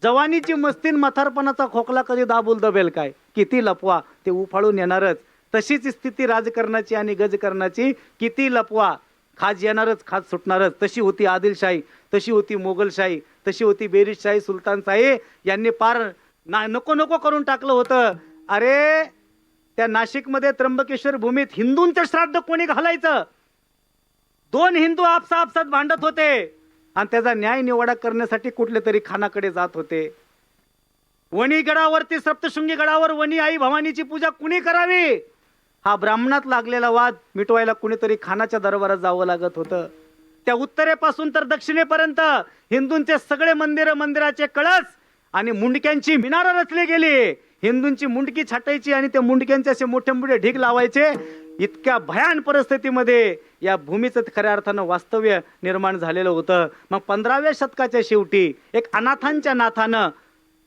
जवानीची मस्तीन म्हातारपणाचा खोकला कधी दाबूल दबेल काय? किती लपवा ते उफाळून येणारच. तशीच स्थिती राजकारणाची आणि गजकरणाची. किती लपवा खाज येणारच, खाज सुटणारच. तशी होती आदिलशाही, तशी होती मोगलशाही, तशी होती बेरीजशाही, सुलतानशाही. यांनी पार नको नको करून टाकलं होतं. अरे त्या नाशिकमध्ये त्र्यंबकेश्वर भूमीत हिंदूंचं श्राद्ध कोणी घालायचं? 2 हिंदू आपसात भांडत होते आणि त्याचा न्याय निवाडा करण्यासाठी कुठले तरी खानाकडे जात होते. वणी गडावरती, सप्तशृंगी गडावर वणी आई भवानीची पूजा कुणी करावी, हा ब्राह्मणात लागलेला वाद मिटवायला कुणीतरी खानाच्या दरबारात जावं लागत होतं. त्या उत्तरेपासून तर दक्षिणेपर्यंत हिंदूंचे सगळे मंदिराचे कळस आणि मुंडक्यांची मिनार रचली गेली. हिंदूंची मुंडकी छाटायची आणि त्या मुंडक्यांचे असे मोठे मोठे ढीग लावायचे. इतक्या भयान परिस्थितीमध्ये या भूमीचं खऱ्या अर्थानं वास्तव्य निर्माण झालेलं होतं. मग 15व्या शतकाच्या शेवटी एक अनाथांच्या नाथानं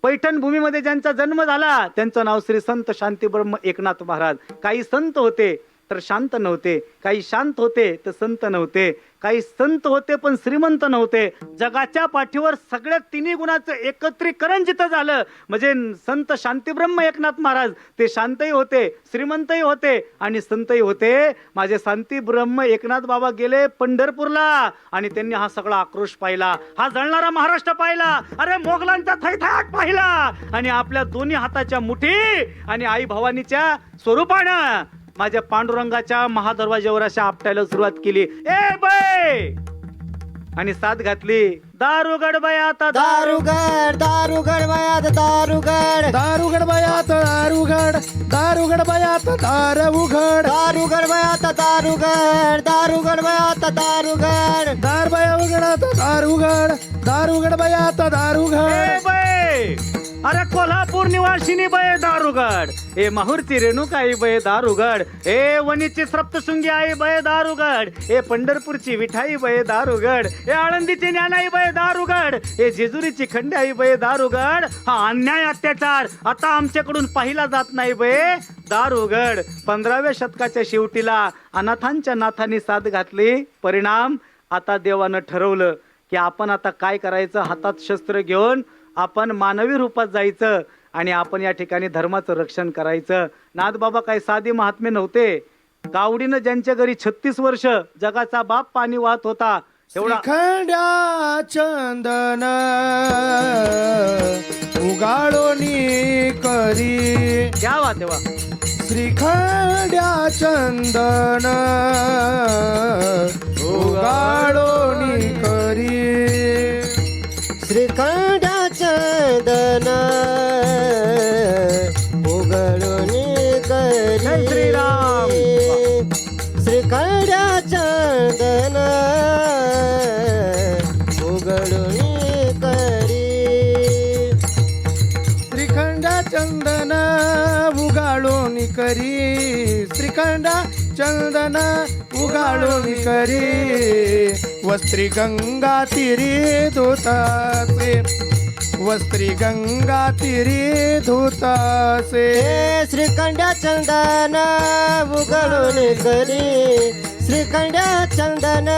पैठण भूमीमध्ये ज्यांचा जन्म झाला त्यांचं नाव श्री संत शांतीब्रह्म एकनाथ महाराज. काही संत होते तर शांत नव्हते, काही शांत होते तर संत नव्हते, काही संत होते पण श्रीमंत नव्हते. जगाच्या पाठीवर सगळ्या तिन्ही गुणाचं एकत्रीकरण जिथं झालं म्हणजे संत शांतीब्रह्म एकनाथ महाराज ते शांतही होते, श्रीमंतही होते आणि संतही होते. माझे शांतीब्रह्म एकनाथ बाबा गेले पंढरपूरला आणि त्यांनी हा सगळा आक्रोश पाहिला, हा जळणारा महाराष्ट्र पाहिला, अरे मोगलांचा थैथाट पाहिला आणि आपल्या दोन्ही हाताच्या मुठी आणि आई भवानीच्या स्वरूपानं माझ्या पांडुरंगाच्या महादरवाज्यावर अशा आपटायला सुरुवात केली. ए बाय आणि साथ घातली. दारुगड बयात दारुगड दारुगड बयात दारुगड दारुगड बयात दारुगड दारुगड बयात दार उघड दारुगड बयात दारुगड दारुगड बयात दारुगड दार बया उघडत दारुगड दारुगड बयात दारुगड. ए बाय, अरे कोल्हापूर निवासिनी बये दारुगड, ए माहूरची रेणुकाई बये दारुगड, ए वणीची सप्तशृंगी आई बये दारुगड, ए पंढरपूरची विठाई बये दारुगड, ए आळंदीची ज्ञानाई बये दारुगड, ए जेजुरीची खंडाई बये दारुगड. हा अन्याय अत्याचार आता आमच्याकडून पाहिला जात नाही बये दारुगड. 15व्या शतकाच्या शेवटीला अनाथांच्या नाथांनी साथ घातली. परिणाम आता देवानं ठरवलं की आपण आता काय करायचं. हातात शस्त्र घेऊन आपण मानवी रूपात जायचं आणि आपण या ठिकाणी धर्माचं रक्षण करायचं. नाथबाबा काही साधी महात्मे नव्हते. गावडीनं ज्यांच्या घरी 36 वर्ष जगाचा बाप पाणी वाहत होता तेवढा श्रीखंड्या चंदन उगाळोनी करी घ्यावा तेव्हा. श्रीखंड्या चंदन उगाळोनी करी श्रीखंडा चंदन उघडून करी. जय श्रीराम. श्रीखंडा चंदन उघडून करी. श्रीखंडा चंदन उगाळून करी श्रीखंडा चंदन उगाळून करी. वस्त्री गंगा तिरी धुतासे वस्त्री गंगा तिरी धुतासे. श्रीखंडा चंदन उघडून करी श्रीखंडा चंदन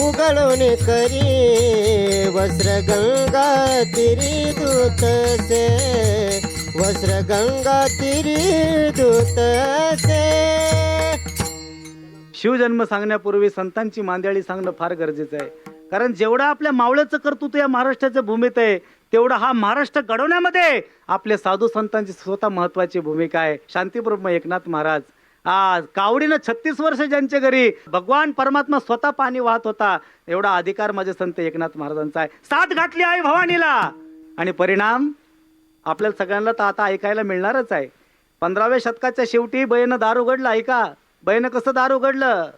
उघडून करी. वस्त्र गंगा तिरी धुतसे वस्त्र गंगा तिरी धुतसे. शिवजन्म सांगण्यापूर्वी संतांची मांदियाळी सांगणं फार गरजेचं आहे. कारण जेवढं आपल्या मावळ्याचं कर्तृत्व या महाराष्ट्राच्या भूमीत आहे, तेवढं हा महाराष्ट्र घडवण्यामध्ये आपल्या साधू संतांची स्वतः महत्वाची भूमिका आहे. शांतीप्रभू एकनाथ महाराज कावडीनं 36 वर्ष ज्यांच्या घरी भगवान परमात्मा स्वतः पाणी वाहत होता, एवढा अधिकार माझे संत एकनाथ महाराजांचा आहे. साथ घातली आई भवानीला आणि परिणाम आपल्याला सगळ्यांना तर आता ऐकायला मिळणारच आहे. 15व्या शतकाच्या शेवटी बयनं दार उघडलं. ऐका, बयनं कसं दार उघडलं?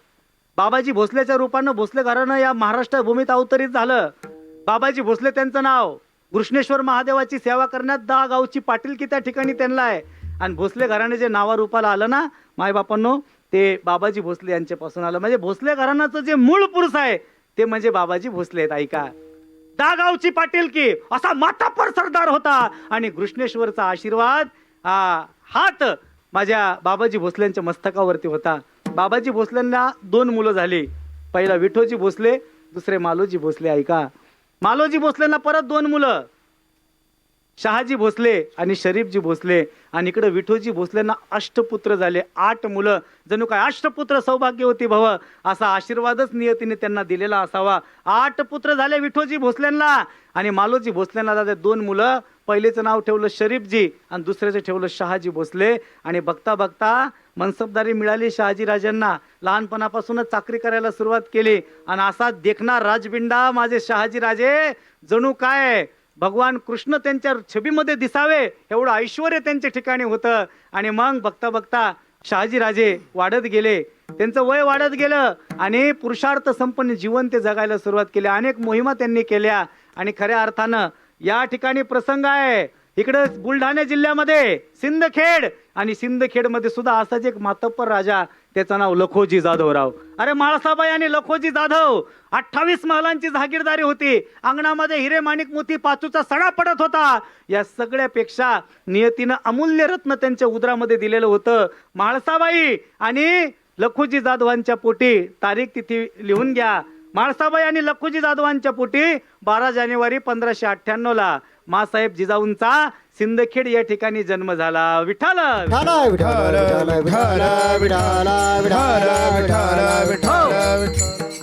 बाबाजी भोसलेच्या रूपानं भोसले घराणं या महाराष्ट्र भूमीत अवतरित झालं. बाबाजी भोसले त्यांचं नाव. कृष्णेश्वर महादेवाची सेवा करण्यात 10 गावची पाटीलकी त्या ठिकाणी त्यांना आहे. आणि भोसले घराणे जे नावारूपाला आलं ना मायबापांनो, ते बाबाजी भोसले यांच्यापासून आलं. म्हणजे भोसले घराण्याचं जे मूळ पुरुष आहे ते म्हणजे बाबाजी भोसले आहेत. ऐका, 10 गावची पाटीलकी असा माथापर सरदार होता आणि कृष्णेश्वरचा आशीर्वाद हात माझ्या बाबाजी भोसलेंच्या मस्तकावरती होता. बाबाजी भोसलेंना 2 मुलं झाली. पहिला विठोजी भोसले, दुसरे मालोजी भोसले. ऐका, मालोजी भोसलेंना परत 2 मुलं, शहाजी भोसले आणि शरीफजी भोसले. आणि इकडे विठोजी भोसलेंना अष्टपुत्र झाले, 8 मुलं. जणू काय अष्टपुत्र सौभाग्यवती भव असा आशीर्वादच नियतीने त्यांना दिलेला असावा. 8 पुत्र झाले विठोजी भोसलेंना. आणि मालोजी भोसलेंना झाले 2 मुलं. पहिलेचं नाव ठेवलं शरीफजी आणि दुसऱ्याचं ठेवलं शहाजी भोसले. आणि बघता बघता मनसबदारी मिळाली शहाजी राजांना. लहानपणापासूनच चाकरी करायला सुरुवात केली. आणि असा देखना राजबिंडा माझे शहाजी राजे, जणू काय भगवान कृष्ण त्यांच्या छबीमध्ये दिसावे एवढं ऐश्वर त्यांच्या ठिकाणी होतं. आणि मग बघता बघता शहाजी राजे वाढत गेले, त्यांचं वय वाढत गेलं आणि पुरुषार्थ संपन्न जीवन ते जगायला सुरुवात केली. अनेक मोहिमा त्यांनी केल्या. आणि खऱ्या अर्थानं या ठिकाणी प्रसंग आहे इकडं बुलढाणा जिल्ह्यामध्ये सिंदखेड. आणि सिंदखेडमध्ये सुद्धा असाच एक मातब्बर राजा, त्याचं नाव लखोजी जाधवराव. अरे म्हाळसाबाई आणि लखोजी जाधव 28 महलांची जहागीरदारी होती. अंगणामध्ये हिरे माणिक मोती पाचूचा सडा पडत होता. या सगळ्यापेक्षा नियतीनं अमूल्य रत्न त्यांच्या उदरामध्ये दिलेलं होतं. म्हाळसाबाई आणि लखोजी जाधवांच्या पोटी तारीख तिथी लिहून घ्या. म्हाळसाबाई आणि लखोजी जाधवांच्या पोटी 12 जानेवारी 1598 मासाहेब जिजाऊंचा सिंदखेड या ठिकाणी जन्म झाला. विठ्ठल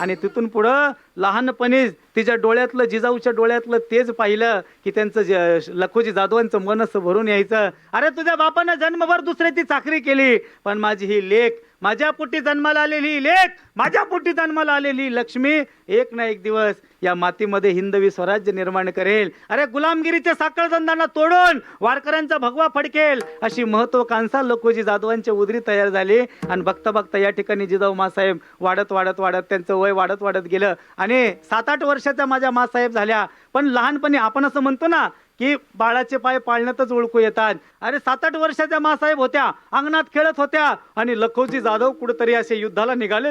आणि तिथून पुढं लहानपणीच तिच्या डोळ्यातलं, जिजाऊच्या डोळ्यातलं तेज पाहिलं की त्यांचं लखोजी जाधवांचं मन असं भरून यायचं. अरे तुझ्या बापानं जन्मभर दुसऱ्याची चाकरी केली, पण माझी ही लेक, माझ्या पोटी जन्माला आलेली लेक, माझ्या पोटी जन्माला आलेली लक्ष्मी एक ना एक दिवस या मातीमध्ये हिंदवी स्वराज्य निर्माण करेल. अरे गुलामगिरीच्या साखळबंधांना तोडून वारकऱ्यांचा भगवा फडकेल अशी महत्वाकांक्षा लखोजी जाधवांच्या उदरी तयार झाली. आणि बघता बघता या ठिकाणी जिजाऊ मासाहेब वाढत वाढत वाढत त्यांचं वय वाढत वाढत गेलं आणि 7-8 वर्षाच्या माझ्या मासाहेब झाल्या. पण लहानपणी आपण असं म्हणतो ना की बाळाचे पाय पाळण्यातच ओळखू येतात. अरे 7-8 वर्षाच्या मासाहेब होत्या, अंगणात खेळत होत्या आणि लखोजी जाधव कुठेतरी असे युद्धाला निघाले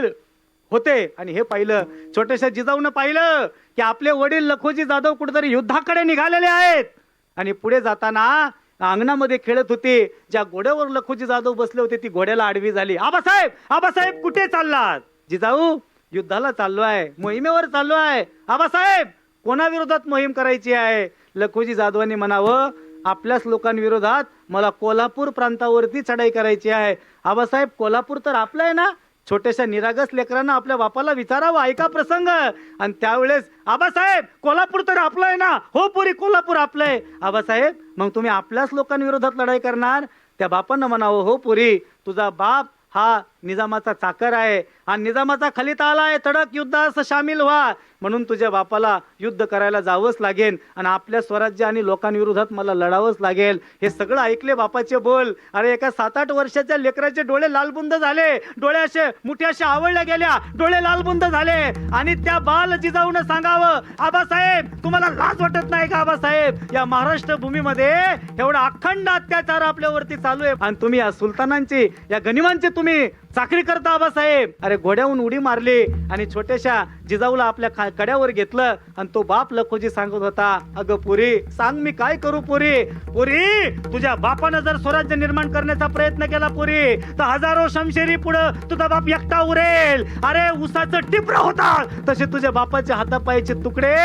होते. आणि हे पाहिलं, छोट्याशा जिजाऊनं पाहिलं की आपले वडील लखोजी जाधव कुठेतरी युद्धाकडे निघालेले आहेत. आणि पुढे जाताना अंगणामध्ये खेळत होते, ज्या घोड्यावर लखोजी जाधव बसले होते ती घोड्याला आडवी झाली. आबासाहेब, आबासाहेब कुठे चाललात? जिजाऊ युद्धाला चाललो आहे, मोहिमेवर चाललो आहे. आबासाहेब कोणाविरोधात मोहीम करायची आहे? लखोजी जाधवांनी म्हणावं, आपल्याच लोकांविरोधात मला कोल्हापूर प्रांतावरती चढाई करायची आहे. आबासाहेब कोल्हापूर तर आपलं आहे ना? छोट्याशा निरागस लेकरांना आपल्या बापाला विचारावं. ऐका प्रसंग. आणि त्यावेळेस आबासाहेब कोल्हापूर तर आपलं आहे ना? हो पुरी कोल्हापूर आपलं आहे. आबासाहेब मग तुम्ही आपल्याच लोकांविरोधात लढाई करणार? त्या बापांना म्हणावं, हो पुरी तुझा बाप हा निजामाचा चाकर आहे आणि निजामाचा खलिता आलाय, तडक युद्धात सामील व्हा, म्हणून तुझ्या बापाला युद्ध करायला जावंच लागेल आणि आपल्या स्वराज्य आणि लोकांविरोधात मला लढावंच लागेल. हे सगळं ऐकले बापाचे बोल. अरे एका 7-8 वर्षाच्या लेकराचे डोळे लालबुंद झाले, डोळे असे मुठ्या अशा आवळल्या गेल्या, डोळे लालबुंद झाले. आणि त्या बाल जिजाऊन सांगावं, आबासाहेब तुम्हाला लाज वाटत नाही का? आबासाहेब या महाराष्ट्र भूमीमध्ये एवढा अखंड अत्याचार आपल्यावरती चालू आहे आणि तुम्ही या सुलतानांची, या गनिमांची तुम्ही चाकरी करता आबासाहेब. अरे घोड्याहून उडी मारली आणि छोट्याशा जिजाऊला आपल्या कड्यावर घेतलं आणि तो बाप लखोजी सांगत होता, अगं पुरी सांग मी काय करू? पुरी पुरी तुझ्या बापानं जर स्वराज्य निर्माण करण्याचा प्रयत्न केला पुरी तर हजारो शमशेरी पुढे तुझा बाप एकटा उरेल. अरे उसाचं टिपरं होता तसे तुझ्या बापाचे हातापायाचे तुकडे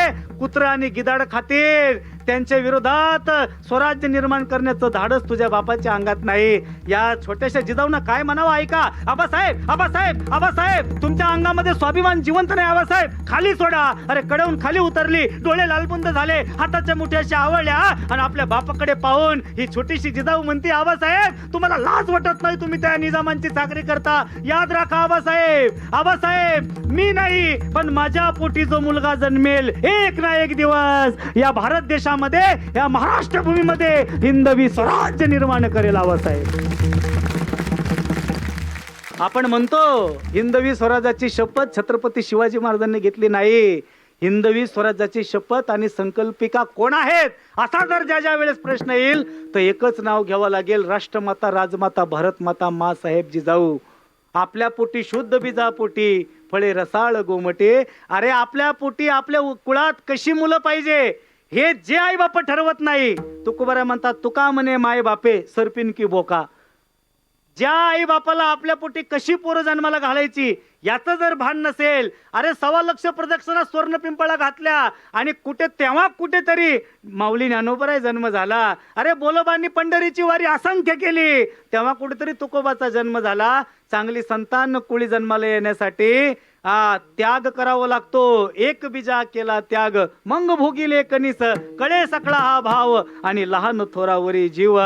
कुत्रा आणि गिधाड खातील. त्यांच्या विरोधात स्वराज्य निर्माण करण्याचं धाडस तुझ्या बापाच्या अंगात नाही. या छोट्याशा जिजाऊंना काय म्हणावं ऐका. आबासाहेब आबासाहेब आबासाहेब, तुमच्या अंगामध्ये स्वाभिमान जिवंत नाही. आबासाहेब खाली सोडा. अरे कडेहून खाली उतरली, डोळे लालबुंद झाले, हाताच्या मुठ्याशी आवळल्या आणि आपल्या बापाकडे पाहून ही छोटीशी जिजाऊ म्हणते, आबासाहेब तुम्हाला लाज वाटत नाही, तुम्ही त्या निजामांची चाकरी करता. याद राखा आबासाहेब, आबासाहेब मी नाही पण माझ्या पोटी जो मुलगा जन्मेल एक ना एक दिवस या भारत देशामध्ये, या महाराष्ट्र भूमीमध्ये हिंदवी स्वराज्य निर्माण करेल. आबासाहेब आपण म्हणतो हिंदवी स्वराज्याची शपथ छत्रपती शिवाजी महाराजांनी घेतली नाही. हिंदवी स्वराज्याची शपथ आणि संकल्पिका कोण आहेत असा जर ज्या वेळेस प्रश्न येईल तर एकच नाव घ्यावं लागेल, राष्ट्रमाता राजमाता भारतमाता माँसाहेब जिजाऊ. आपल्या पोटी शुद्ध बीजापोटी फळे रसाळ गोमटे. अरे आपल्या पोटी आपल्या कुळात कशी मुलं पाहिजे हे जे आई बाप ठरवत नाही. तुकोबारा म्हणतात, तुका म्हणे माय बापे सरपिन की बोका. ज्या आई बापाला आपल्या पोटी कशी पोरं जन्माला घालायची याचं जर भान नसेल, अरे 1.25 लाख प्रदक्षिणा स्वर्ण पिंपळा घातल्या आणि तेव्हा कुठेतरी माऊली ज्ञानोबाराय जन्म झाला. अरे बोलोबांनी पंढरीची वारी असंख्य केली तेव्हा कुठेतरी तुकोबाचा जन्म झाला. चांगली संतान कुळी जन्माला येण्यासाठी त्याग करावा लागतो. एक बीजा केला त्याग मंग भोगिले कनिस, कळे सकळा हा भाव आणि लहान थोरावरी जीव.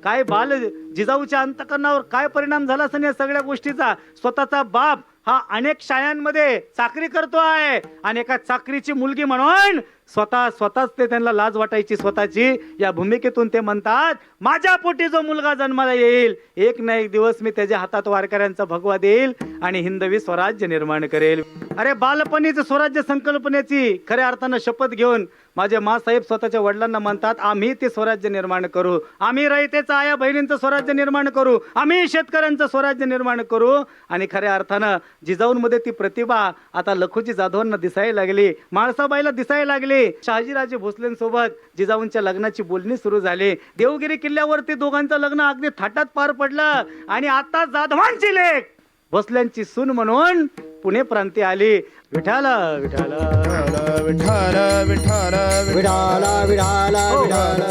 काय बाल जिजाऊच्या अंतकरणावर काय परिणाम झाला असेल या सगळ्या गोष्टीचा. स्वतःचा बाप हा अनेक शाळांमध्ये चाकरी करतो आहे आणि एका चाकरीची मुलगी म्हणून स्वतःच ते त्यांना लाज वाटायची स्वतःची. या भूमिकेतून ते म्हणतात, माझ्या पोटी जो मुलगा जन्माला येईल एक ना एक दिवस मी त्याच्या हातात वारकऱ्यांचा भगवा देईल आणि हिंदवी स्वराज्य निर्माण करेल. अरे बालपणीच स्वराज्य संकल्पनेची खऱ्या अर्थानं शपथ घेऊन माझे माँसाहेब स्वतःच्या वडिलांना म्हणतात, आम्ही ते स्वराज्य निर्माण करू, आम्ही रयतेचं आया बहिणींचं स्वराज्य निर्माण करू, आम्ही शेतकऱ्यांचं स्वराज्य निर्माण करू. आणि खऱ्या अर्थानं जिजाऊंमध्ये ती प्रतिभा आता लखुजी जाधवांना दिसायला लागली, म्हाळसाबाईला दिसायला लागली. शहाजीराजे भोसलेंसोबत जिजाऊंच्या लग्नाची बोलणी सुरू झाली. देवगिरी किल्ल्यावरती दोघांचं लग्न अगदी थाटात पार पडलं आणि आता जाधवांची लेक भोसल्यांची सून म्हणून पुणे प्रांती आली. विठाल विठाल विठाल विठाल विठाला विठाला हो. विठाला